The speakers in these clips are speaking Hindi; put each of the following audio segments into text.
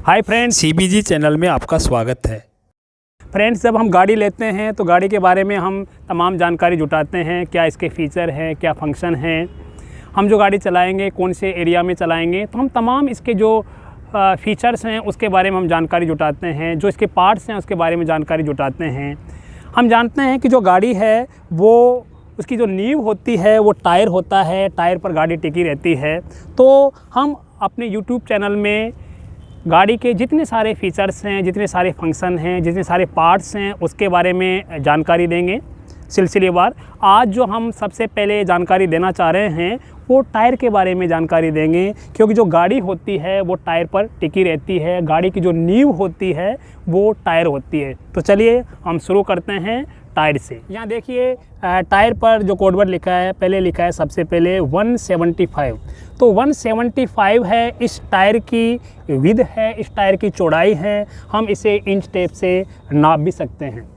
हाय फ्रेंड्स, CBG चैनल में आपका स्वागत है। फ्रेंड्स, जब हम गाड़ी लेते हैं तो गाड़ी के बारे में हम तमाम जानकारी जुटाते हैं। क्या इसके फ़ीचर हैं, क्या फंक्शन हैं, हम जो गाड़ी चलाएंगे कौन से एरिया में चलाएंगे, तो हम तमाम इसके जो फ़ीचर्स हैं उसके बारे में हम जानकारी जुटाते हैं। जो इसके पार्ट्स हैं उसके बारे में जानकारी जुटाते हैं। हम जानते हैं कि जो गाड़ी है वो उसकी जो नींव होती है वो टायर होता है, टायर पर गाड़ी टिकी रहती है। तो हम अपने YouTube चैनल में गाड़ी के जितने सारे फ़ीचर्स हैं, जितने सारे फंक्शन हैं, जितने सारे पार्ट्स हैं उसके बारे में जानकारी देंगे सिलसिलेवार। आज जो हम सबसे पहले जानकारी देना चाह रहे हैं वो टायर के बारे में जानकारी देंगे, क्योंकि जो गाड़ी होती है वो टायर पर टिकी रहती है। गाड़ी की जो नींव होती है वो टायर होती है। तो चलिए हम शुरू करते हैं टायर से। यहाँ देखिए टायर पर जो कोडवर्ड लिखा है, पहले लिखा है सबसे पहले 175। तो 175 है इस टायर की विड्थ है, इस टायर की चौड़ाई है। हम इसे इंच टेप से नाप भी सकते हैं।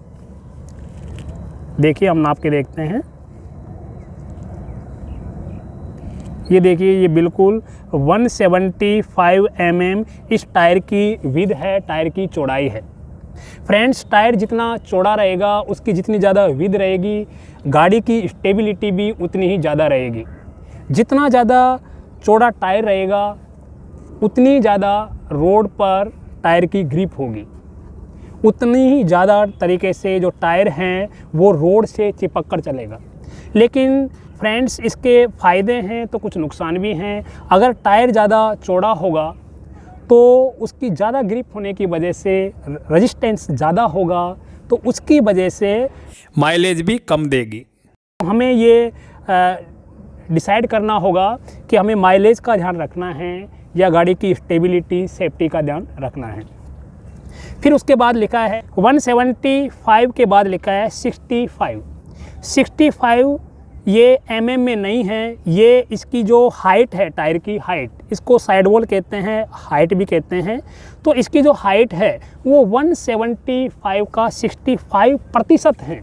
देखिए हम नाप के देखते हैं। ये देखिए, ये बिल्कुल 175 mm इस टायर की विड्थ है, टायर की चौड़ाई है। फ्रेंड्स, टायर जितना चौड़ा रहेगा उसकी जितनी ज़्यादा विड्थ रहेगी, गाड़ी की स्टेबिलिटी भी उतनी ही ज़्यादा रहेगी। जितना ज़्यादा चौड़ा टायर रहेगा उतनी ज़्यादा रोड पर टायर की ग्रिप होगी, उतनी ही ज़्यादा तरीके से जो टायर हैं वो रोड से चिपक कर चलेगा। लेकिन फ्रेंड्स, इसके फ़ायदे हैं तो कुछ नुकसान भी हैं। अगर टायर ज़्यादा चौड़ा होगा तो उसकी ज़्यादा ग्रिप होने की वजह से रेजिस्टेंस ज़्यादा होगा, तो उसकी वजह से माइलेज भी कम देगी। हमें ये डिसाइड करना होगा कि हमें माइलेज का ध्यान रखना है या गाड़ी की स्टेबिलिटी, सेफ्टी का ध्यान रखना है। फिर उसके बाद लिखा है 175 के बाद लिखा है 65। 65 ये mm में नहीं है, ये इसकी जो हाइट है, टायर की हाइट, इसको साइड वॉल कहते हैं, हाइट भी कहते हैं। तो इसकी जो हाइट है वो 175 का 65% है।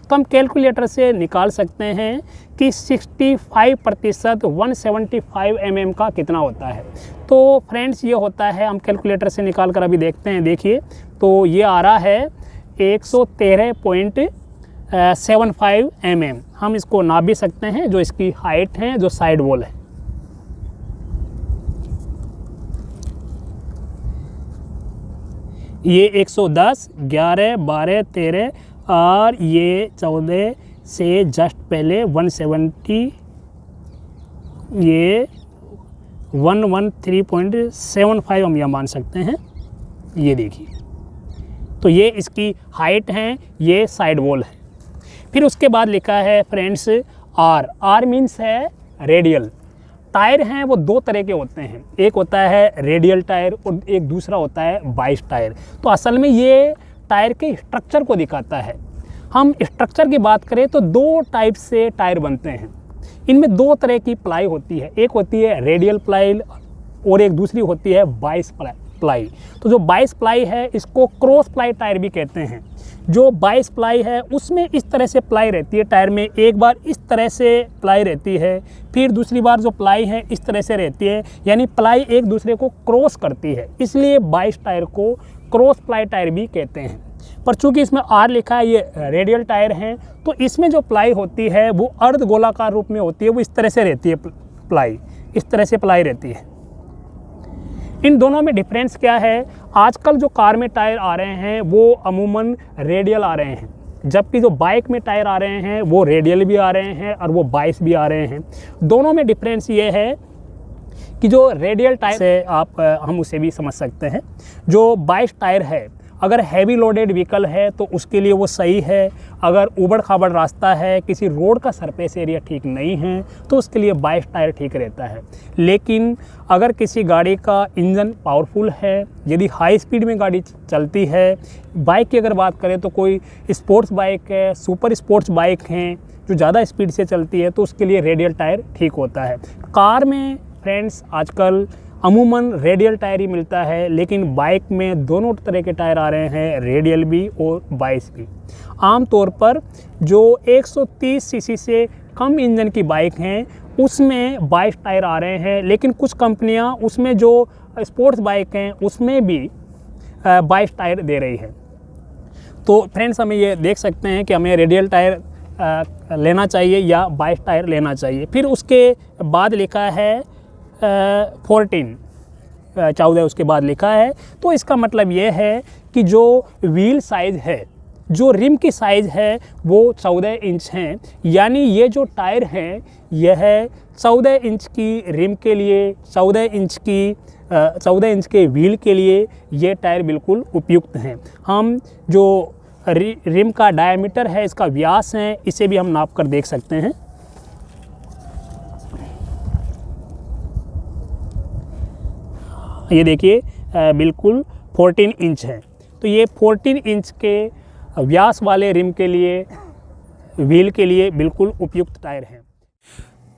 तो हम कैलकुलेटर से निकाल सकते हैं कि 65% 175 mm का कितना होता है। तो फ्रेंड्स, ये होता है, हम कैलकुलेटर से निकाल कर अभी देखते हैं। देखिए, तो ये आ रहा है 113.75 mm। हम इसको नाप भी सकते हैं, जो इसकी हाइट है, जो साइड वॉल है। ये 110, 11, 12, 13 और ये 14 से जस्ट पहले 170, ये 113.75 हम यहाँ मान सकते हैं। ये देखिए, तो ये इसकी हाइट है, ये साइड वॉल है। फिर उसके बाद लिखा है फ्रेंड्स आर मीन्स है रेडियल। टायर हैं वो दो तरह के होते हैं, एक होता है रेडियल टायर और एक दूसरा होता है बाइस टायर। तो असल में ये टायर के स्ट्रक्चर को दिखाता है। हम स्ट्रक्चर की बात करें तो दो टाइप से टायर बनते हैं। इनमें दो तरह की प्लाई होती है, एक होती है रेडियल प्लाई और एक दूसरी होती है बाइस प्लाई। तो जो बाइस प्लाई है इसको क्रॉस प्लाई टायर भी कहते हैं। जो बाइस प्लाई है उसमें इस तरह से प्लाई रहती है टायर में, एक बार इस तरह से प्लाई रहती है, फिर दूसरी बार जो प्लाई है इस तरह से रहती है, यानी प्लाई एक दूसरे को क्रॉस करती है, इसलिए बाइस टायर को क्रॉस प्लाई टायर भी कहते हैं। पर चूंकि इसमें आर लिखा है, ये रेडियल टायर हैं, तो इसमें जो प्लाई होती है वो अर्ध गोलाकार रूप में होती है, वो इस तरह से रहती है प्लाई, इस तरह से प्लाई रहती है। इन दोनों में डिफरेंस क्या है? आजकल जो कार में टायर आ रहे हैं वो अमूमन रेडियल आ रहे हैं, जबकि जो बाइक में टायर आ रहे हैं वो रेडियल भी आ रहे हैं और वो बाइस भी आ रहे हैं। दोनों में डिफरेंस ये है कि जो रेडियल टायर से हम उसे भी समझ सकते हैं। जो बाइस टायर है, अगर हैवी लोडेड व्हीकल है तो उसके लिए वो सही है। अगर ऊबड़ खाबड़ रास्ता है, किसी रोड का सरफेस एरिया ठीक नहीं है, तो उसके लिए बाइस टायर ठीक रहता है। लेकिन अगर किसी गाड़ी का इंजन पावरफुल है, यदि हाई स्पीड में गाड़ी चलती है, बाइक की अगर बात करें तो कोई स्पोर्ट्स बाइक है, सुपर स्पोर्ट्स बाइक हैं जो ज़्यादा स्पीड से चलती है, तो उसके लिए रेडियल टायर ठीक होता है। कार में फ्रेंड्स आजकल अमूमन रेडियल टायर ही मिलता है, लेकिन बाइक में दोनों तरह के टायर आ रहे हैं, रेडियल भी और बाइस भी। आमतौर पर जो 130 सीसी से कम इंजन की बाइक हैं उसमें 22 टायर आ रहे हैं, लेकिन कुछ कंपनियां उसमें जो स्पोर्ट्स बाइक हैं उसमें भी 22 टायर दे रही है। तो फ्रेंड्स हमें ये देख सकते हैं कि हमें रेडियल टायर लेना चाहिए या 22 टायर लेना चाहिए। फिर उसके बाद लिखा है 14 उसके बाद लिखा है। तो इसका मतलब ये है कि जो व्हील साइज़ है, जो रिम की साइज़ है वो 14 इंच हैं, यानी ये जो टायर हैं यह 14 इंच की रिम के लिए, 14 इंच के व्हील के लिए ये टायर बिल्कुल उपयुक्त हैं। हम जो रिम का डायमीटर है, इसका व्यास है, इसे भी हम नाप कर देख सकते हैं। ये देखिए बिल्कुल 14 इंच है। तो ये 14 इंच के व्यास वाले रिम के लिए, व्हील के लिए बिल्कुल उपयुक्त टायर हैं।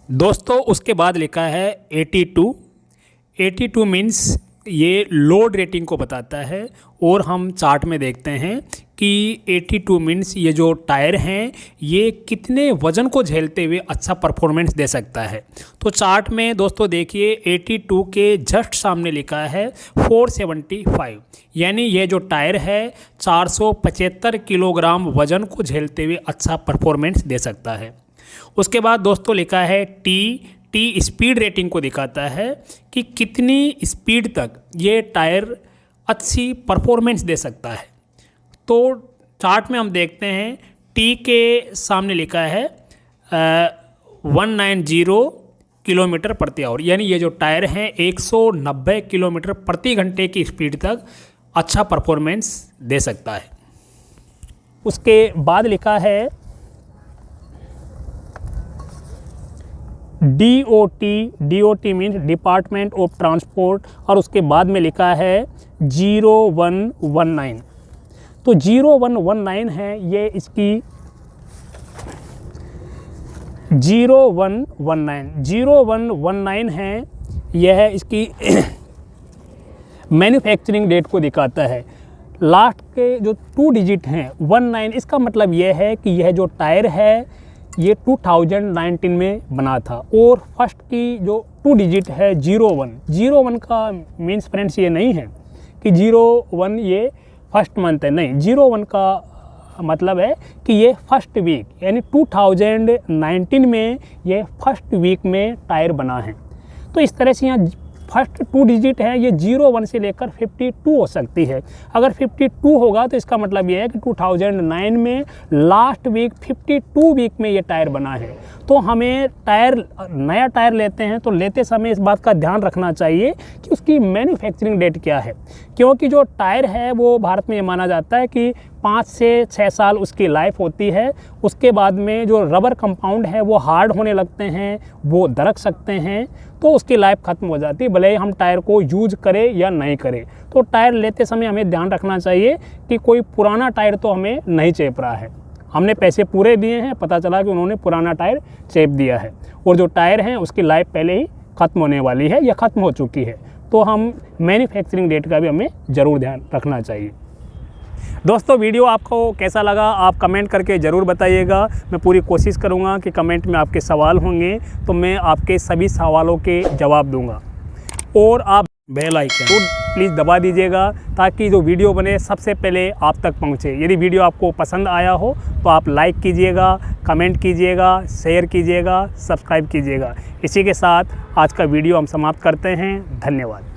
दोस्तों उसके बाद लिखा है 82 मीन्स ये लोड रेटिंग को बताता है। और हम चार्ट में देखते हैं कि 82 मीन्स ये जो टायर हैं ये कितने वज़न को झेलते हुए अच्छा परफॉर्मेंस दे सकता है। तो चार्ट में दोस्तों देखिए 82 के जस्ट सामने लिखा है 475, यानी ये जो टायर है 475 किलोग्राम वज़न को झेलते हुए अच्छा परफॉर्मेंस दे सकता है। उसके बाद दोस्तों लिखा है टी स्पीड रेटिंग को दिखाता है कि कितनी स्पीड तक ये टायर अच्छी परफॉर्मेंस दे सकता है। तो चार्ट में हम देखते हैं टी के सामने लिखा है 190 किलोमीटर प्रति आवर, यानी ये जो टायर हैं 190 किलोमीटर प्रति घंटे की स्पीड तक अच्छा परफॉर्मेंस दे सकता है। उसके बाद लिखा है DOT means department of transport, और उसके बाद में लिखा है 0119। तो 0119 है ये इसकी 0119 है, यह इसकी मैन्युफैक्चरिंग डेट को दिखाता है। लास्ट के जो 2 डिजिट हैं 19, इसका मतलब यह है कि यह जो टायर है ये 2019 में बना था। और फर्स्ट की जो 2 डिजिट है 01 का मीन्स फ्रेंड्स ये नहीं है कि 01 ये फर्स्ट मंथ है, नहीं, 01 का मतलब है कि ये फर्स्ट वीक, यानी 2019 में ये फर्स्ट वीक में टायर बना है। तो इस तरह से यहाँ फर्स्ट 2 डिजिट है, ये 01 से लेकर 52 हो सकती है। अगर 52 होगा तो इसका मतलब ये है कि 2009 में लास्ट वीक 52 वीक में ये टायर बना है। तो हमें नया टायर लेते हैं तो लेते समय इस बात का ध्यान रखना चाहिए कि उसकी मैन्युफैक्चरिंग डेट क्या है, क्योंकि जो टायर है वो भारत में ये माना जाता है कि 5 से 6 साल उसकी लाइफ होती है। उसके बाद में जो रबर कंपाउंड है वो हार्ड होने लगते हैं, वो दरक सकते हैं, तो उसकी लाइफ ख़त्म हो जाती है, भले ही हम टायर को यूज करें या नहीं करें। तो टायर लेते समय हमें ध्यान रखना चाहिए कि कोई पुराना टायर तो हमें नहीं चेप रहा है। हमने पैसे पूरे दिए हैं, पता चला कि उन्होंने पुराना टायर चेप दिया है, और जो टायर हैं उसकी लाइफ पहले ही ख़त्म होने वाली है या ख़त्म हो चुकी है। तो हम मैन्युफैक्चरिंग डेट का भी हमें ज़रूर ध्यान रखना चाहिए। दोस्तों वीडियो आपको कैसा लगा आप कमेंट करके ज़रूर बताइएगा। मैं पूरी कोशिश करूँगा कि कमेंट में आपके सवाल होंगे तो मैं आपके सभी सवालों के जवाब दूँगा। और आप बेल आइकन को प्लीज़ दबा दीजिएगा ताकि जो वीडियो बने सबसे पहले आप तक पहुँचे। यदि वीडियो आपको पसंद आया हो तो आप लाइक कीजिएगा, कमेंट कीजिएगा, शेयर कीजिएगा, सब्सक्राइब कीजिएगा। इसी के साथ आज का वीडियो हम समाप्त करते हैं। धन्यवाद।